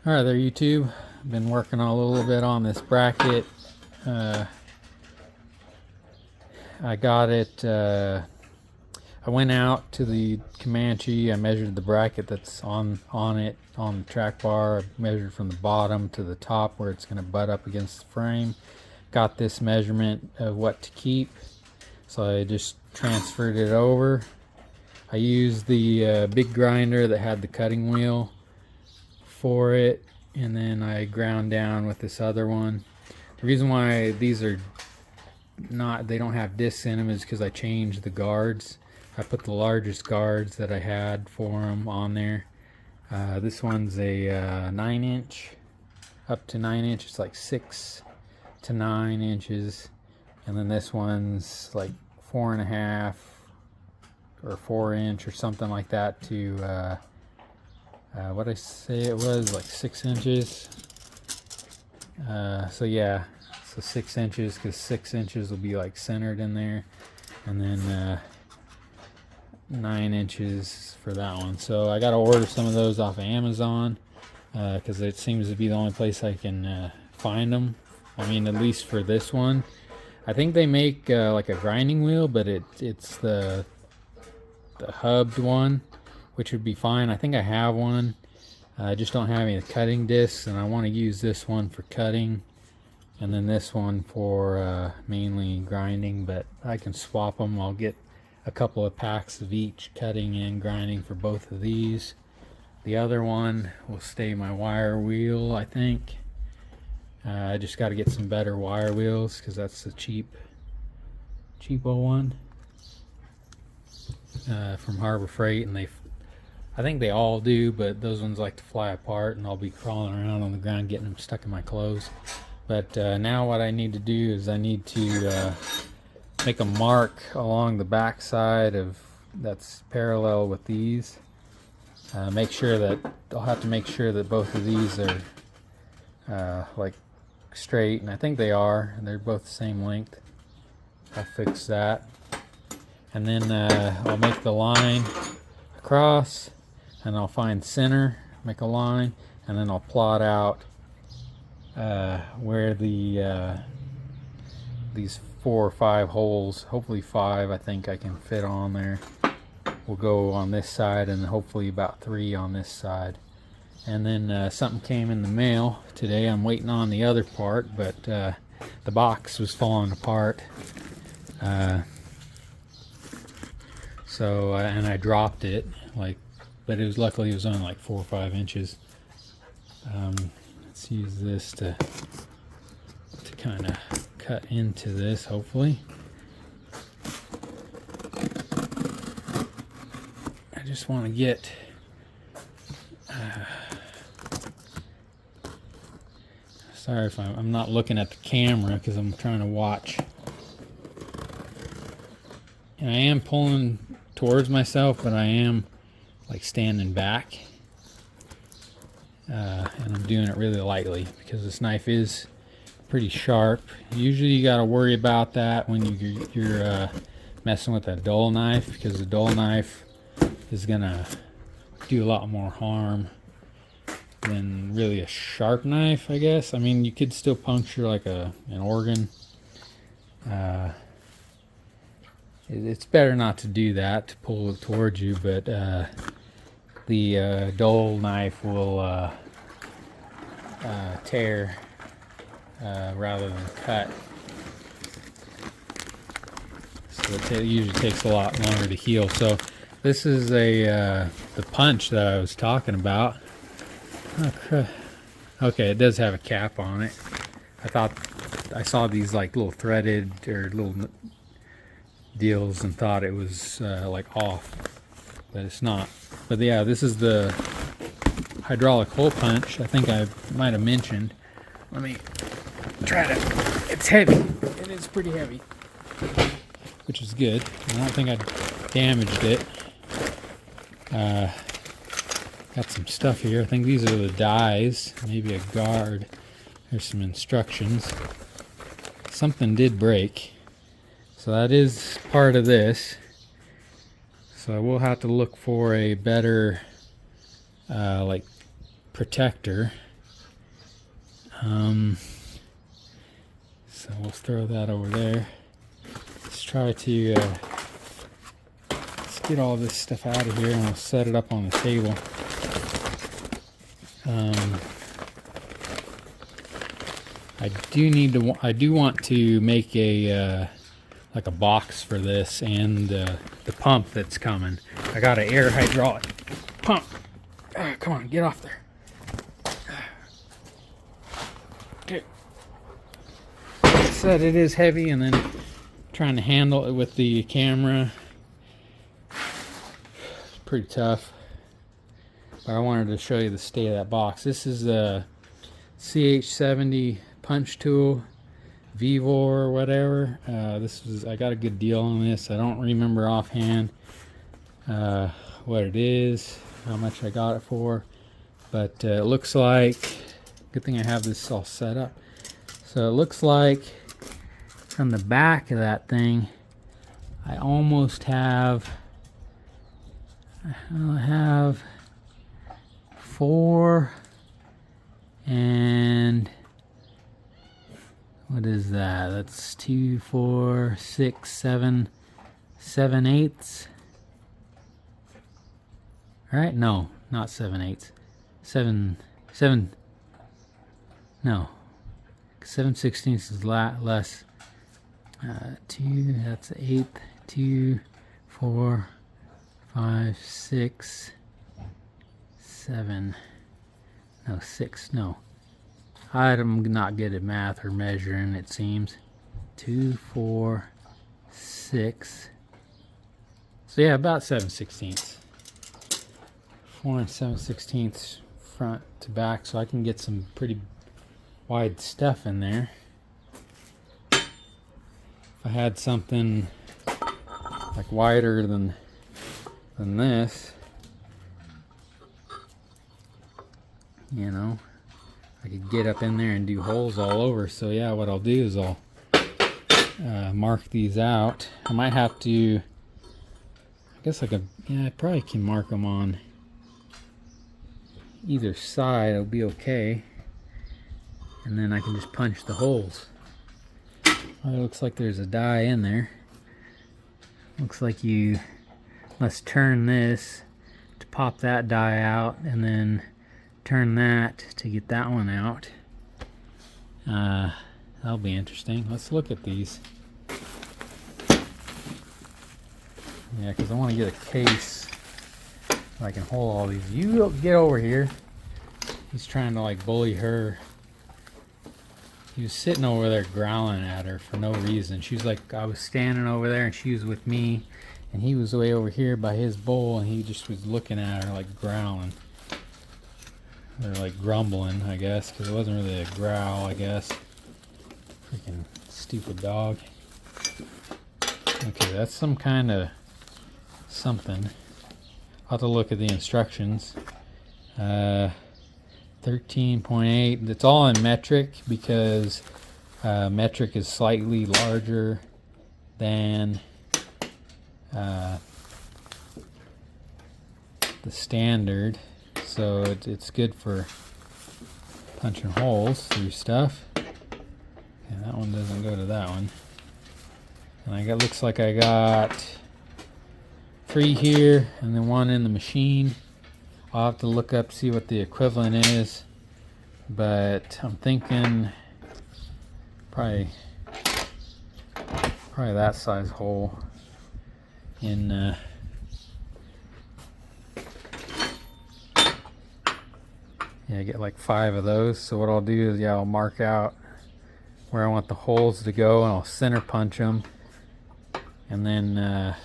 Alright there, YouTube. Been working a little bit on this bracket. I got it, I went out to the Comanche. I measured the bracket that's on it, on the track bar. I measured from the bottom to the top where it's going to butt up against the frame. Got this measurement of what to keep. So I just transferred it over. I used the big grinder that had the cutting wheel for it, and then I ground down with this other one. The reason why these are not, they don't have discs in them is because I changed the guards. I put the largest guards that I had for them on there. This one's a 9-inch, up to 9-inch. It's like 6 to 9 inches, and then this one's like 4.5 or 4-inch or something like that to what I say it was, like 6 inches. So yeah, so 6 inches, because 6 inches will be like centered in there, and then 9 inches for that one. So I got to order some of those off of Amazon because it seems to be the only place I can find them. I mean, at least for this one. I think they make like a grinding wheel, but it's the hubbed one, which would be fine. I think I have one. I just don't have any cutting discs, and I want to use this one for cutting, and then this one for mainly grinding, but I can swap them. I'll get a couple of packs of each, cutting and grinding, for both of these. The other one will stay my wire wheel, I think. I just got to get some better wire wheels because that's the cheapo one from Harbor Freight, and I think they all do, but those ones like to fly apart, and I'll be crawling around on the ground getting them stuck in my clothes. But now what I need to do is I need to make a mark along the back side of that's parallel with these. Make sure that I'll have to make sure that both of these are like straight, and I think they are, and they're both the same length. I'll fix that, and then I'll make the line across, and I'll find center, make a line, and then I'll plot out where the these 4 or 5 holes, hopefully 5, I think I can fit on there, will go on this side, and hopefully about 3 on this side. And then something came in the mail today. I'm waiting on the other part, but the box was falling apart. So and I dropped it, but it was, luckily it was only like 4 or 5 inches. Let's use this to kind of cut into this, hopefully. I just want to get sorry if I'm not looking at the camera because I'm trying to watch, and I am pulling towards myself, but I am like standing back, and I'm doing it really lightly because this knife is pretty sharp. Usually you got to worry about that when you're messing with a dull knife, because the dull knife is gonna do a lot more harm than really a sharp knife, I guess. I mean, you could still puncture like an organ. It's better not to do that, to pull it towards you, but the dull knife will tear rather than cut. So it usually takes a lot longer to heal. So this is the punch that I was talking about. Okay, it does have a cap on it. I saw these like little threaded or little deals and thought it was like off, but it's not. But yeah, this is the hydraulic hole punch. I think I might have mentioned. Let me try to. It's heavy. It is pretty heavy, which is good. I don't think I damaged it. Got some stuff here. I think these are the dies, maybe a guard. There's some instructions. Something did break, so that is part of this. So we'll have to look for a better like protector. So we'll throw that over there. Let's try to let's get all this stuff out of here, and we'll set it up on the table. I do want to make a like a box for this and the pump that's coming. I got an air hydraulic pump. Come on, get off there. Okay. Like I said, it is heavy, and then trying to handle it with the camera, it's pretty tough. But I wanted to show you the state of that box. This is a CH70 punch tool, Vivo or whatever. I got a good deal on this. I don't remember offhand what it is, how much I got it for, but it looks like, good thing I have this all set up. So it looks like from the back of that thing, I almost have, I have 4 and what is that? That's 2, 4, 6, 7, 7/8. Right? No, not 7/8. 7, no. 7/16 is less. 2, that's 1/8. 2, 4, 5, 6, 7. No, 6. No. I'm not good at math or measuring, it seems. 2, 4, 6. So yeah, about 7/16. 4 and 7/16 front to back, so I can get some pretty wide stuff in there. If I had something like wider than this, you know, I could get up in there and do holes all over. So yeah, what I'll do is I'll mark these out. I might have to, I guess I could, yeah, I probably can mark them on either side. It'll be okay. And then I can just punch the holes. Well, it looks like there's a die in there. Looks like you must turn this to pop that die out, and then turn that to get that one out. That'll be interesting. Let's look at these. Yeah, because I want to get a case so I can hold all these. You get over here. He's trying to like bully her. He was sitting over there growling at her for no reason. She was like, I was standing over there and she was with me, and he was way over here by his bowl, and he just was looking at her like growling. They're like grumbling, I guess, because it wasn't really a growl, I guess. Freaking stupid dog. Okay, that's some kind of something. I'll have to look at the instructions. 13.8. It's all in metric because metric is slightly larger than the standard. So it's good for punching holes through stuff. And that one doesn't go to that one. And I got, looks like I got 3 here and then 1 in the machine. I'll have to look up, see what the equivalent is. But I'm thinking probably that size hole in yeah, I get like 5 of those. So what I'll do is, yeah, I'll mark out where I want the holes to go, and I'll center punch them, and then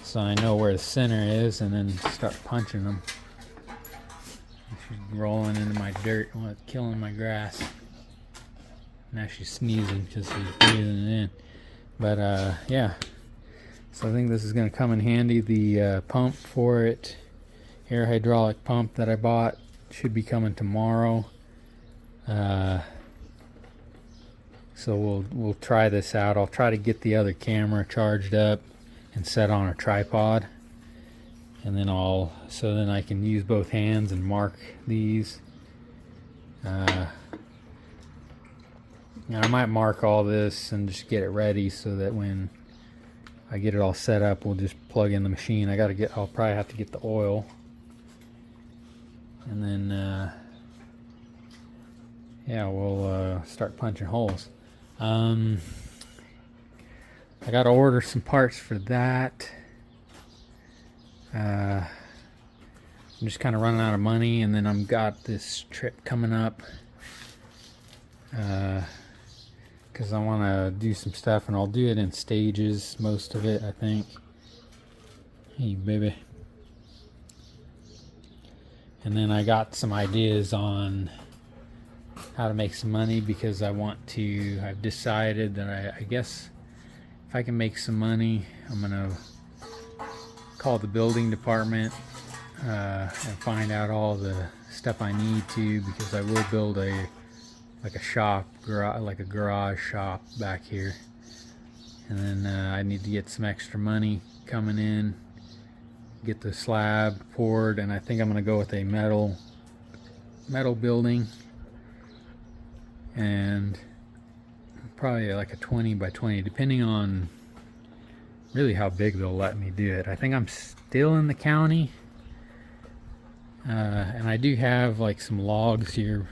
so I know where the center is, and then start punching them. She's rolling into my dirt, killing my grass. Now she's sneezing because she's breathing it in. But yeah, so I think this is going to come in handy. The pump for it, air hydraulic pump that I bought, should be coming tomorrow. So we'll try this out. I'll try to get the other camera charged up and set on a tripod, and then so then I can use both hands and mark these. I might mark all this and just get it ready so that when I get it all set up, we'll just plug in the machine. I'll probably have to get the oil, and then yeah, we'll start punching holes. I got to order some parts for that. I'm just kind of running out of money, and then I've got this trip coming up because I want to do some stuff, and I'll do it in stages, most of it, I think. Hey, baby. And then I got some ideas on how to make some money, because I've decided that I guess if I can make some money, I'm gonna call the building department and find out all the stuff I need to, because I will build a garage shop back here, and then I need to get some extra money coming in, get the slab poured, and I think I'm gonna go with a metal building, and probably like a 20 by 20, depending on really how big they'll let me do it. I think I'm still in the county, and I do have like some logs here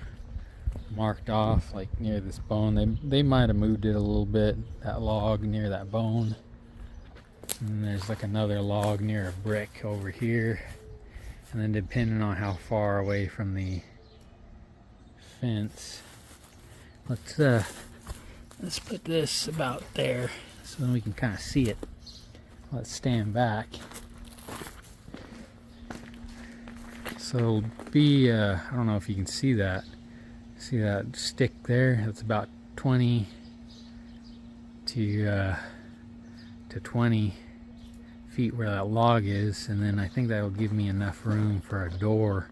marked off, like near this bone. They might have moved it a little bit, that log near that bone. And there's like another log near a brick over here, and then depending on how far away from the fence, let's put this about there so then we can kind of see it. Let's stand back. So it'll be I don't know if you can see that stick there. That's about 20 to 20 feet where that log is, and then I think that will give me enough room for a door,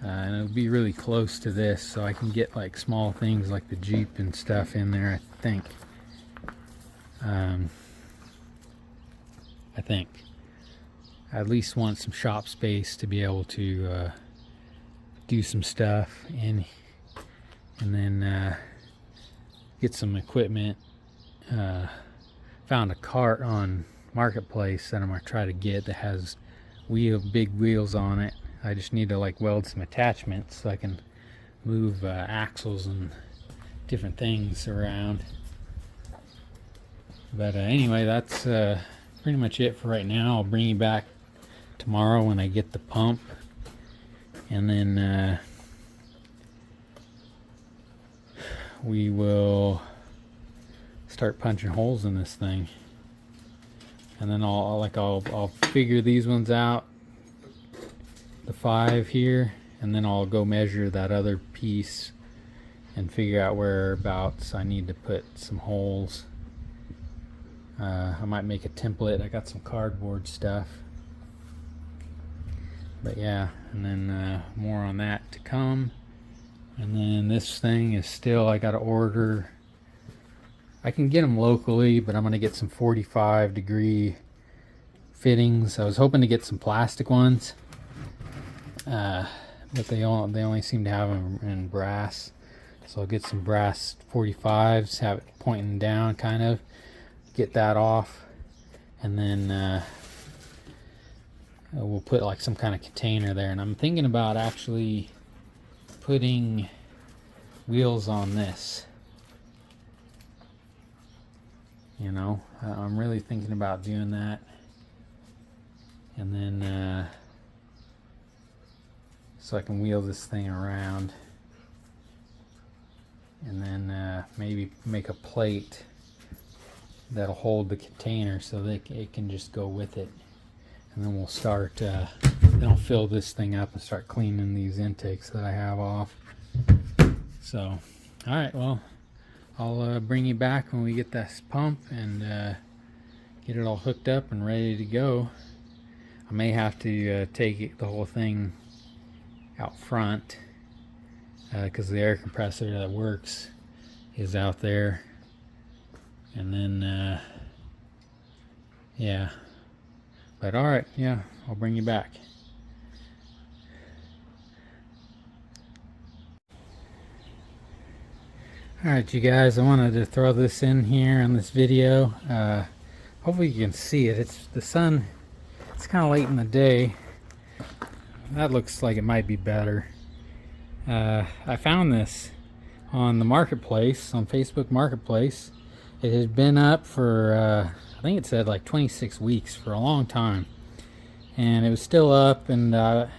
and it'll be really close to this, so I can get like small things like the Jeep and stuff in there. I think I at least want some shop space to be able to do some stuff in, and then get some equipment. Found a cart on Marketplace that I'm gonna try to get that has big wheels on it. I just need to like weld some attachments so I can move axles and different things around. But anyway, that's pretty much it for right now. I'll bring you back tomorrow when I get the pump, and then we will start punching holes in this thing. And then I'll figure these ones out, the 5 here, and then I'll go measure that other piece and figure out whereabouts I need to put some holes. I might make a template. I got some cardboard stuff. But yeah, and then more on that to come. And then this thing is still, I gotta order. I can get them locally, but I'm gonna get some 45-degree fittings. I was hoping to get some plastic ones, but they only seem to have them in brass. So I'll get some brass 45s, have it pointing down, kind of get that off, and then we'll put like some kind of container there. And I'm thinking about actually putting wheels on this. You know, I'm really thinking about doing that. And then so I can wheel this thing around, and then maybe make a plate that'll hold the container so that it can just go with it. And then we'll start, then I'll fill this thing up and start cleaning these intakes that I have off. So, alright, well, I'll bring you back when we get this pump and get it all hooked up and ready to go. I may have to take the whole thing out front because the air compressor that works is out there. And then, yeah. But alright, yeah, I'll bring you back. Alright, you guys, I wanted to throw this in here on this video. Hopefully you can see it. It's the sun. It's kind of late in the day. That looks like it might be better. I found this on the marketplace, on Facebook Marketplace. It had been up for, I think it said like 26 weeks, for a long time. And it was still up, and I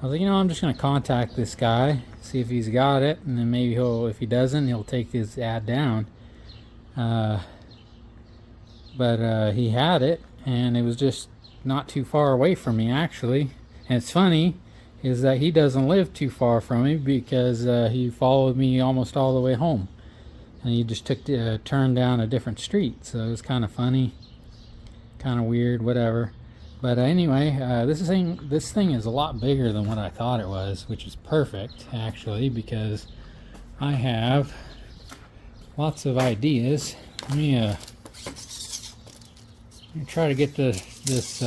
was like, you know, I'm just going to contact this guy, see if he's got it, and then maybe if he doesn't, he'll take his ad down. But he had it, and it was just not too far away from me, actually. And it's funny is that he doesn't live too far from me, because he followed me almost all the way home, and he just took the turn down a different street. So it was kind of funny, kind of weird, whatever. But anyway, this thing is a lot bigger than what I thought it was, which is perfect, actually, because I have lots of ideas. Let me try to get this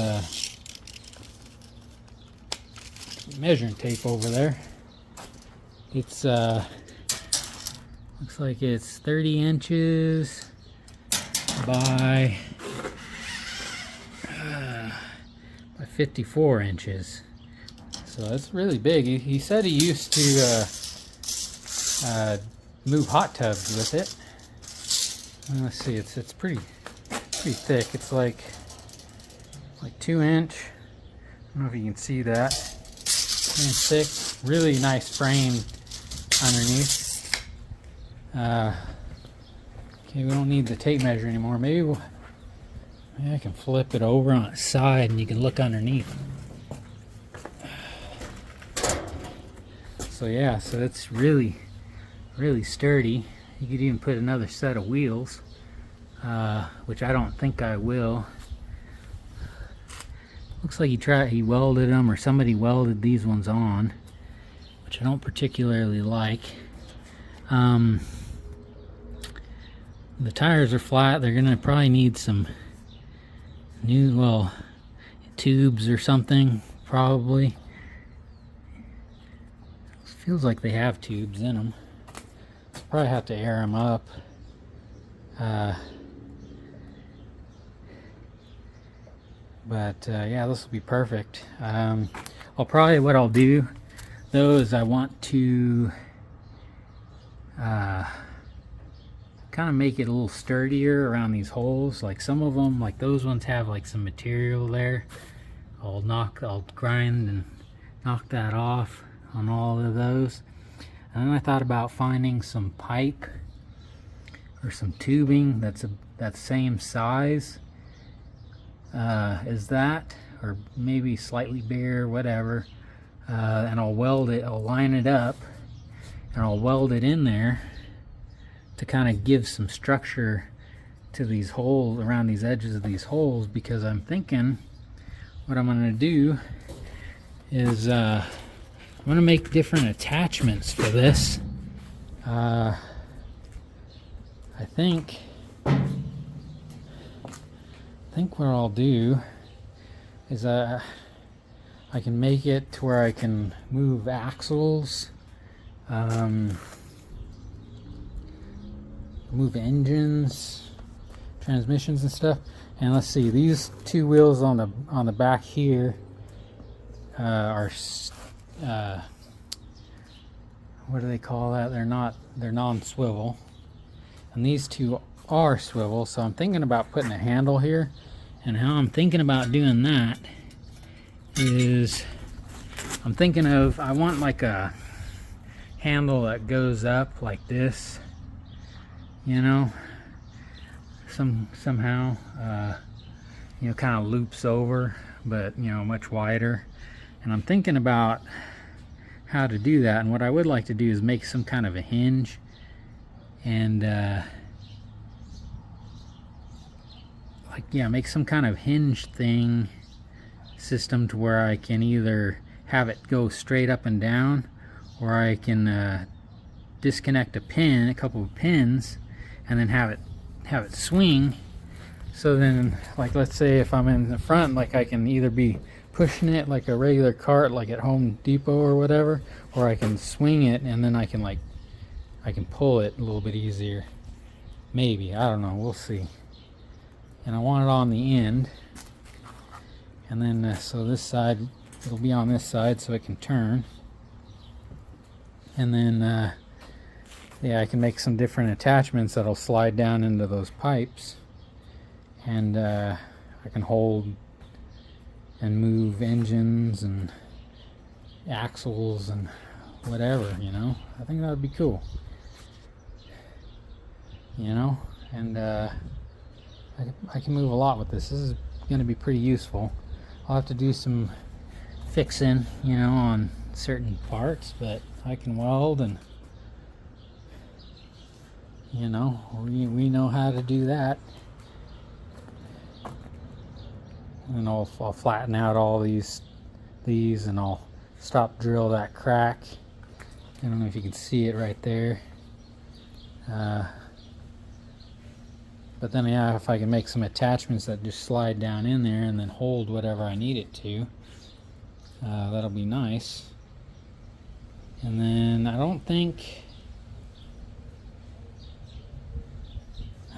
measuring tape over there. It's looks like it's 30 inches by 54 inches, so that's really big. He said he used to move hot tubs with it. Let's see, it's pretty thick. It's like 2 inch. I don't know if you can see that. 2 inch thick. Really nice frame underneath. Okay, we don't need the tape measure anymore. Maybe I can flip it over on its side and you can look underneath. So yeah, so it's really sturdy. You could even put another set of wheels, which I don't think I will. Looks like he welded them, or somebody welded these ones on, which I don't particularly like. The tires are flat. They're gonna probably need some new, tubes or something, probably. Feels like they have tubes in them. So probably have to air them up. But yeah, this will be perfect. What I'll do though is I want to kind of make it a little sturdier around these holes. Like some of them, like those ones, have like some material there. I'll grind and knock that off on all of those. And then I thought about finding some pipe or some tubing that's that same size as that, or maybe slightly bigger, whatever. And I'll line it up, and I'll weld it in there to kind of give some structure to these holes, around these edges of these holes, because I'm thinking what I'm going to do is I'm going to make different attachments for this. I think what I'll do is I can make it to where I can move axles, move engines, transmissions and stuff. And let's see, these two wheels on the back here are what do they call that? They're non-swivel, and these two are swivel. So I'm thinking about putting a handle here, and how I'm thinking about doing that is I want like a handle that goes up like this, you know, somehow you know, kind of loops over, but you know, much wider. And I'm thinking about how to do that, and what I would like to do is make some kind of a hinge, and make some kind of hinge thing system to where I can either have it go straight up and down, or I can disconnect a couple of pins, and then have it swing. So then, like, let's say if I'm in the front, like, I can either be pushing it like a regular cart, like at Home Depot or whatever, or I can swing it, and then I can like I can pull it a little bit easier. Maybe, I don't know, we'll see. And I want it on the end, and then so this side, it'll be on this side so it can turn. And then yeah, I can make some different attachments that'll slide down into those pipes, and I can hold and move engines and axles and whatever, you know. I think that would be cool, you know. And I can move a lot with this. This is going to be pretty useful. I'll have to do some fixing, you know, on certain parts, but I can weld, and you know, we know how to do that. And I'll flatten out all these, and I'll stop drill that crack. I don't know if you can see it right there. But then, yeah, if I can make some attachments that just slide down in there and then hold whatever I need it to, that'll be nice. And then I don't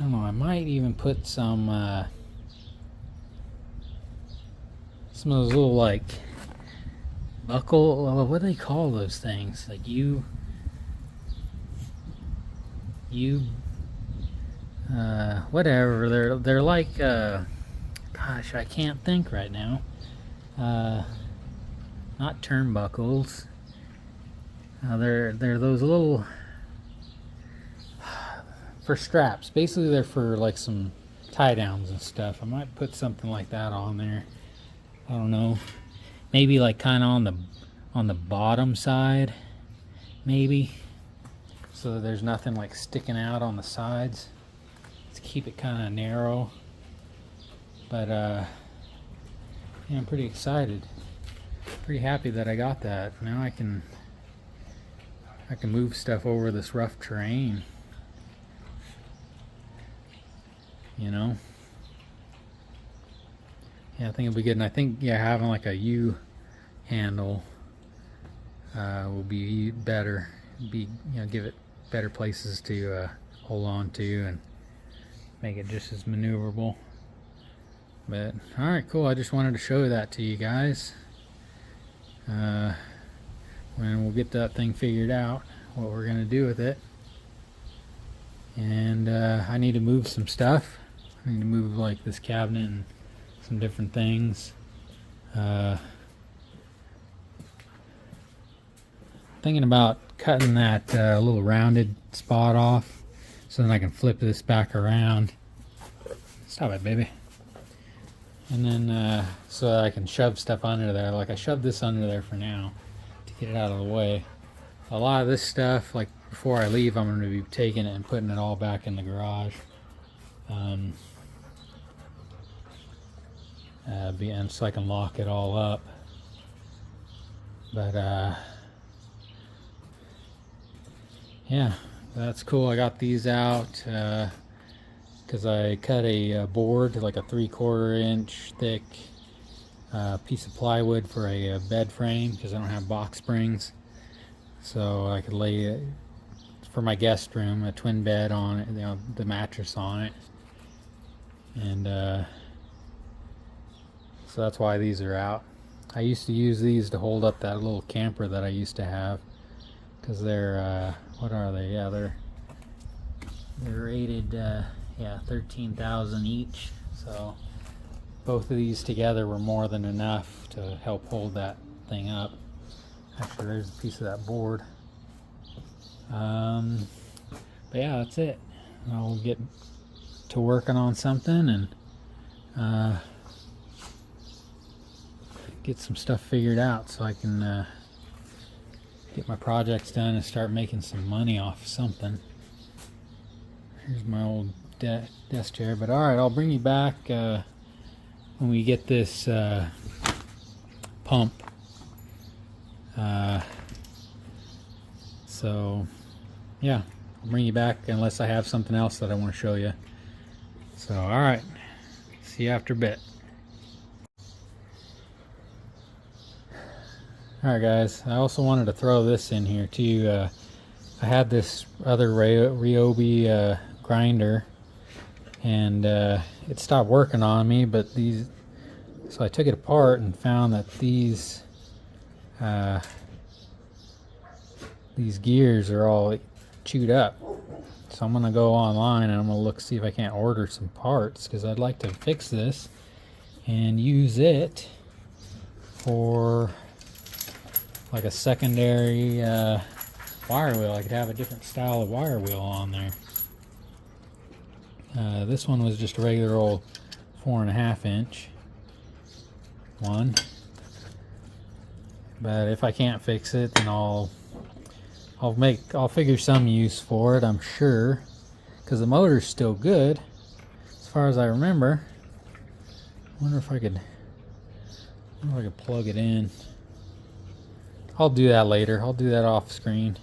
know, I might even put some of those little, like, buckle, what do they call those things? Like whatever, they're like, gosh, I can't think right now. Not turnbuckles. They're those little, for straps. Basically, they're for like some tie downs and stuff. I might put something like that on there. I don't know. Maybe like kind of on the bottom side, maybe, so that there's nothing like sticking out on the sides. To keep it kind of narrow. But yeah, I'm pretty excited. Pretty happy that I got that. Now I can move stuff over this rough terrain, you know. Yeah, I think it'll be good. And I think, yeah, having like a U handle will be better. You know, give it better places to hold on to and make it just as maneuverable. But all right, cool. I just wanted to show that to you guys. When we'll get that thing figured out, what we're gonna do with it. And I need to move some stuff. I need to move like this cabinet and some different things. Thinking about cutting that little rounded spot off, so then I can flip this back around. Stop it, baby. And then so that I can shove stuff under there. Like I shoved this under there for now to get it out of the way. A lot of this stuff, like before I leave, I'm going to be taking it and putting it all back in the garage. And so I can lock it all up. But yeah, that's cool. I got these out because I cut a board, like a 3/4 inch thick piece of plywood for a bed frame, because I don't have box springs. So I could lay it for my guest room, a twin bed on it, you know, the mattress on it. And so that's why these are out. I used to use these to hold up that little camper that I used to have, because they're what are they? Yeah, they're rated yeah, 13,000 each. So both of these together were more than enough to help hold that thing up. Actually, there's a piece of that board. But yeah, that's it. I'll get to working on something and get some stuff figured out so I can get my projects done and start making some money off something. Here's my old desk chair. But alright, I'll bring you back when we get this pump. So yeah, I'll bring you back unless I have something else that I want to show you. So alright, see you after a bit. Alright guys, I also wanted to throw this in here too. I had this other Ryobi grinder, and it stopped working on me, but so I took it apart and found that these gears are all chewed up. So I'm gonna go online and I'm gonna see if I can't order some parts, because I'd like to fix this and use it for like a secondary wire wheel. I could have a different style of wire wheel on there. This one was just a regular old 4.5 inch one, but if I can't fix it, then I'll figure some use for it, I'm sure, because the motor's still good as far as I remember. I wonder if I could plug it in. I'll do that later. I'll do that off screen.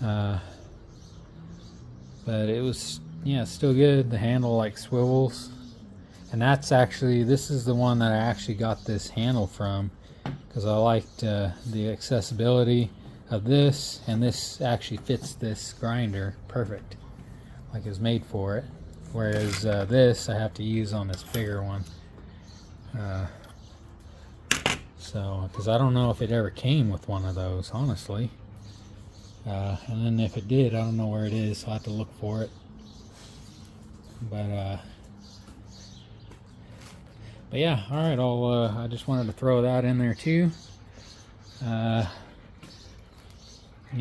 But it was, yeah, it's still good. The handle like swivels, and this is the one that I actually got this handle from, because I liked the accessibility of this, and this actually fits this grinder perfect, like it was made for it. Whereas this I have to use on this bigger one. So, because I don't know if it ever came with one of those, honestly. And then if it did, I don't know where it is, so I'll have to look for it. But yeah, all right. I just wanted to throw that in there too. You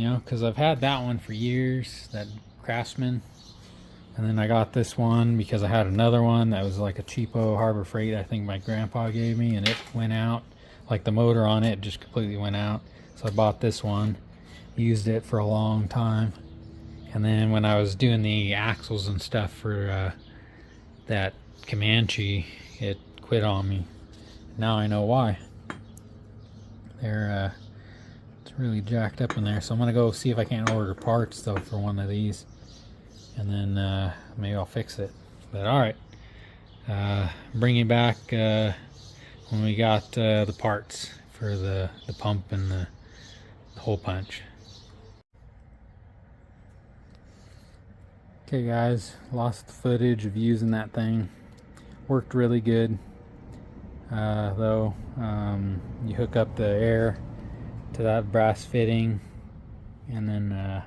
know, because I've had that one for years, that Craftsman, and then I got this one because I had another one that was like a cheapo Harbor Freight, I think my grandpa gave me, and it went out. Like the motor on it just completely went out, so I bought this one, used it for a long time, and then when I was doing the axles and stuff for that Comanche, it quit on me. Now I know why. It's really jacked up in there, so I'm gonna go see if I can't order parts though for one of these, and then maybe I'll fix it. But all right, bring you back when we got the parts for the pump and the hole punch. Okay guys, lost the footage of using that thing. Worked really good though. You hook up the air to that brass fitting, and then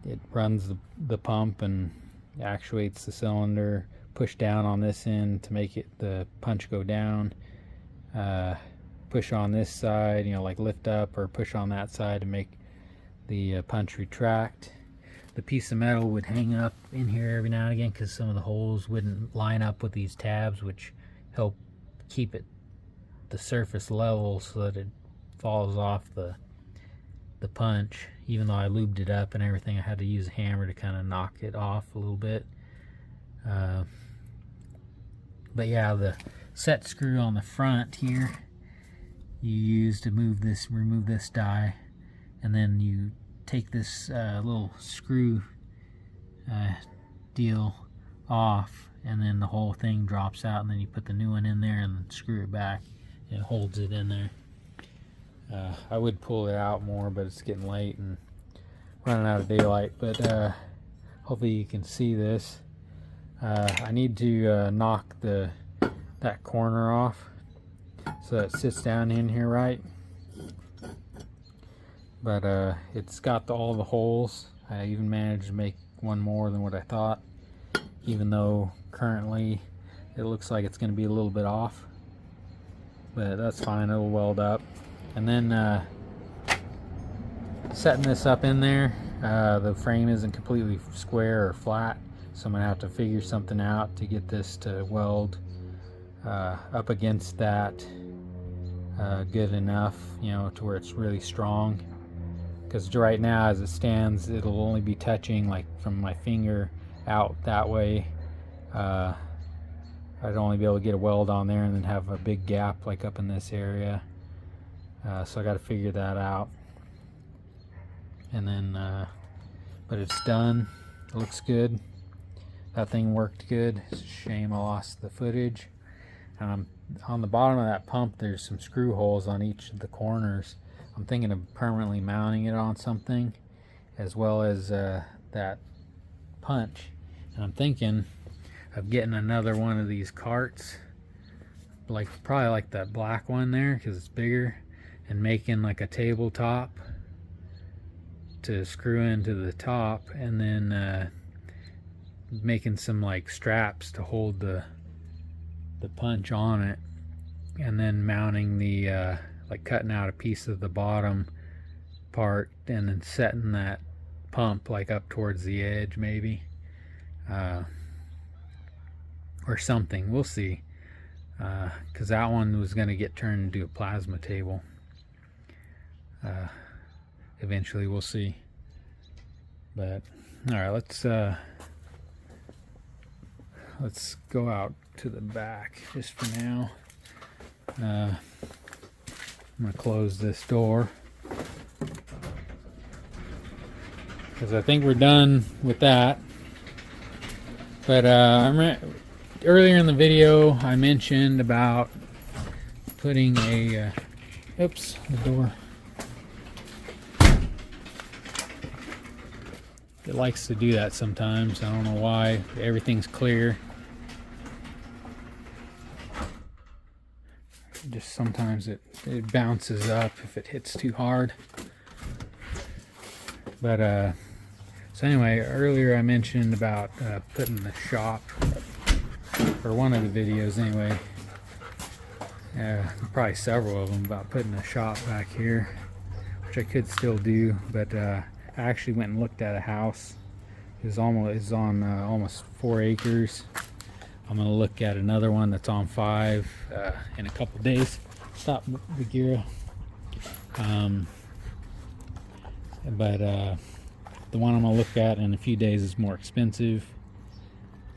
it runs the pump and actuates the cylinder. Push down on this end to make the punch go down. Push on this side, you know, like lift up, or push on that side to make the punch retract. The piece of metal would hang up in here every now and again because some of the holes wouldn't line up with these tabs, which help keep the surface level so that it falls off the punch. Even though I lubed it up and everything, I had to use a hammer to kind of knock it off a little bit. But yeah, the set screw on the front here you use to remove this die, and then you take this little screw deal off, and then the whole thing drops out, and then you put the new one in there and screw it back, and it holds it in there. I would pull it out more, but it's getting late and running out of daylight. But hopefully you can see this. I need to knock that corner off so that it sits down in here right. But it's got all the holes. I even managed to make one more than what I thought, even though currently it looks like it's going to be a little bit off. But that's fine, it'll weld up. And then setting this up in there, the frame isn't completely square or flat, so I'm going to have to figure something out to get this to weld up against that good enough, you know, to where it's really strong. Because right now, as it stands, it'll only be touching like from my finger out that way. I'd only be able to get a weld on there and then have a big gap like up in this area. So I got to figure that out. And then, but it's done. It looks good. That thing worked good. It's a shame I lost the footage. On the bottom of that pump, there's some screw holes on each of the corners I'm thinking of permanently mounting it on something, as well as that punch. And I'm thinking of getting another one of these carts, like probably like that black one there, because it's bigger, and making like a tabletop to screw into the top, and then making some like straps to hold the punch on it, and then mounting the like cutting out a piece of the bottom part and then setting that pump like up towards the edge, maybe, or something. We'll see, because that one was going to get turned into a plasma table eventually. We'll see. But all right, let's go out to the back just for now. I'm gonna close this door because I think we're done with that. But earlier in the video I mentioned about putting a oops, the door, it likes to do that sometimes. I don't know why. Everything's clear. Just sometimes it bounces up if it hits too hard. But so anyway, earlier I mentioned about putting the shop, or one of the videos anyway, probably several of them, about putting a shop back here, which I could still do. But I actually went and looked at a house. It's on almost 4 acres. I'm gonna look at another one that's on 5 in a couple days. Stop, Bagheera. But the one I'm gonna look at in a few days is more expensive.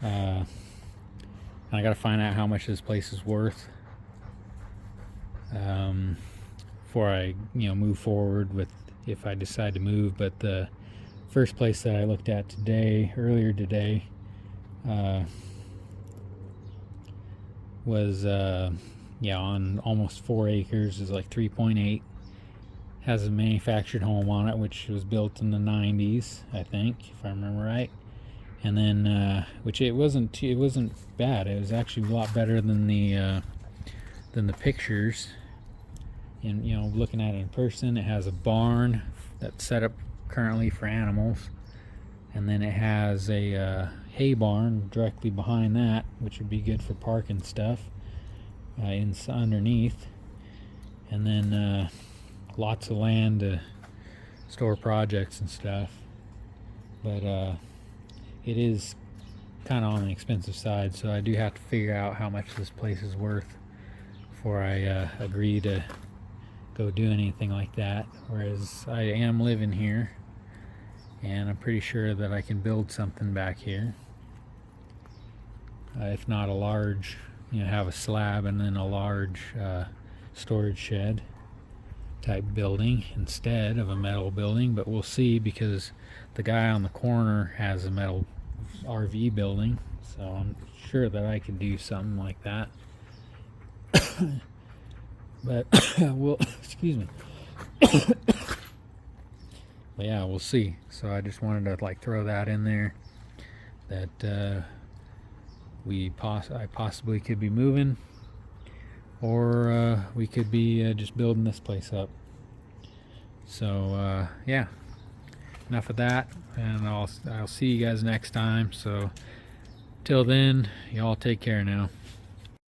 And I gotta find out how much this place is worth before I, move forward with, if I decide to move. But the first place that I looked at earlier today, was on almost 4 acres. Is like 3.8. Has a manufactured home on it, which was built in the 90s, I think, if I remember right. And then which it wasn't bad. It was actually a lot better than the pictures. And looking at it in person, it has a barn that's set up currently for animals, and then it has a hay barn directly behind that, which would be good for parking stuff underneath, and then lots of land to store projects and stuff. But it is kind of on the expensive side, so I do have to figure out how much this place is worth before I agree to go do anything like that. Whereas I am living here, and I'm pretty sure that I can build something back here. If not a large, have a slab and then a large storage shed type building instead of a metal building. But we'll see, because the guy on the corner has a metal RV building, so I'm sure that I can do something like that. But we'll excuse me. But yeah, we'll see. So I just wanted to throw that in there, that I possibly could be moving, or we could be just building this place up. So yeah, enough of that, and I'll see you guys next time. So till then, y'all take care now.